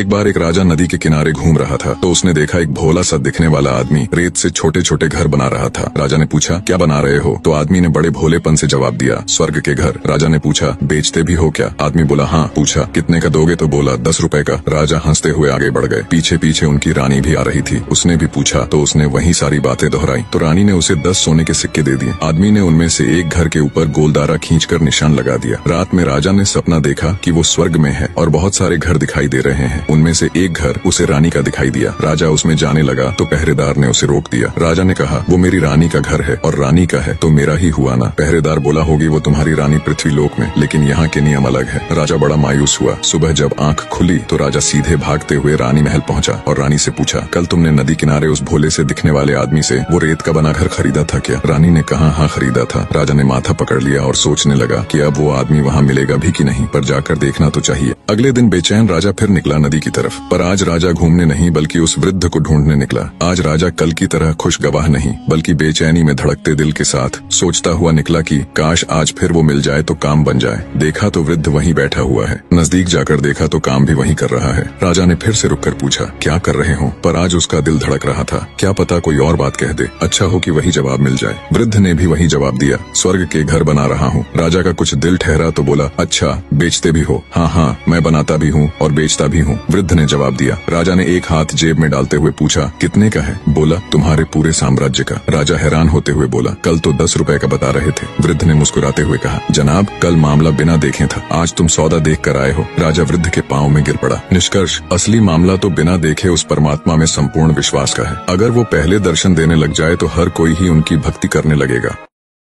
एक बार एक राजा नदी के किनारे घूम रहा था तो उसने देखा एक भोला सा दिखने वाला आदमी रेत से छोटे छोटे घर बना रहा था। राजा ने पूछा, क्या बना रहे हो? तो आदमी ने बड़े भोलेपन से जवाब दिया, स्वर्ग के घर। राजा ने पूछा, बेचते भी हो क्या? आदमी बोला, हाँ। पूछा, कितने का दोगे? तो बोला, 10 रुपए का। राजा हंसते हुए आगे बढ़ गए। पीछे पीछे उनकी रानी भी आ रही थी। उसने भी पूछा तो उसने वही सारी बातें दोहराई तो रानी ने उसे 10 सोने के सिक्के दे दिए। आदमी ने उनमें से एक घर के ऊपर गोलदारा खींचकर निशान लगा दिया। रात में राजा ने सपना देखा कि वो स्वर्ग में है और बहुत सारे घर दिखाई दे रहे हैं। उनमें से एक घर उसे रानी का दिखाई दिया। राजा उसमें जाने लगा तो पहरेदार ने उसे रोक दिया। राजा ने कहा, वो मेरी रानी का घर है और रानी का है तो मेरा ही हुआ ना। पहरेदार बोला, होगी वो तुम्हारी रानी पृथ्वी लोक में, लेकिन यहाँ के नियम अलग है। राजा बड़ा मायूस हुआ। सुबह जब आंख खुली तो राजा सीधे भागते हुए रानी महल पहुंचा और रानी से पूछा, कल तुमने नदी किनारे उस भोले से दिखने वाले आदमी से वो रेत का बना घर खरीदा था क्या? रानी ने कहा, हाँ खरीदा था। राजा ने माथा पकड़ लिया और सोचने लगा कि अब वो आदमी वहाँ मिलेगा भी कि नहीं, पर जाकर देखना तो चाहिए। अगले दिन बेचैन राजा फिर निकला नदी की तरफ, पर आज राजा घूमने नहीं बल्कि उस वृद्ध को ढूंढने निकला। आज राजा कल की तरह खुशगवाह नहीं बल्कि बेचैनी में धड़कते दिल के साथ सोचता हुआ निकला कि काश आज फिर वो मिल जाए तो काम बन जाए। देखा तो वृद्ध वहीं बैठा हुआ है। नजदीक जाकर देखा तो काम भी वहीं कर रहा है। राजा ने फिर से रुककर पूछा, क्या कर रहे हो? पर आज उसका दिल धड़क रहा था, क्या पता कोई और बात कह दे, अच्छा हो कि वही जवाब मिल जाए। वृद्ध ने भी वही जवाब दिया, स्वर्ग के घर बना रहा हूँ। राजा का कुछ दिल ठहरा तो बोला, अच्छा बेचते भी हो? हाँ हाँ, मैं बनाता भी हूँ और बेचता भी हूँ, वृद्ध ने जवाब दिया। राजा ने एक हाथ जेब में डालते हुए पूछा, कितने का है? बोला, तुम्हारे पूरे साम्राज्य का। राजा हैरान होते हुए बोला, कल तो 10 रुपए का बता रहे थे। वृद्ध ने मुस्कुराते हुए कहा, जनाब कल मामला बिना देखे था, आज तुम सौदा देख कर आए हो। राजा वृद्ध के पांव में गिर पड़ा। निष्कर्ष, असली मामला तो बिना देखे उस परमात्मा में संपूर्ण विश्वास का है। अगर वो पहले दर्शन देने लग जाए तो हर कोई ही उनकी भक्ति करने लगेगा।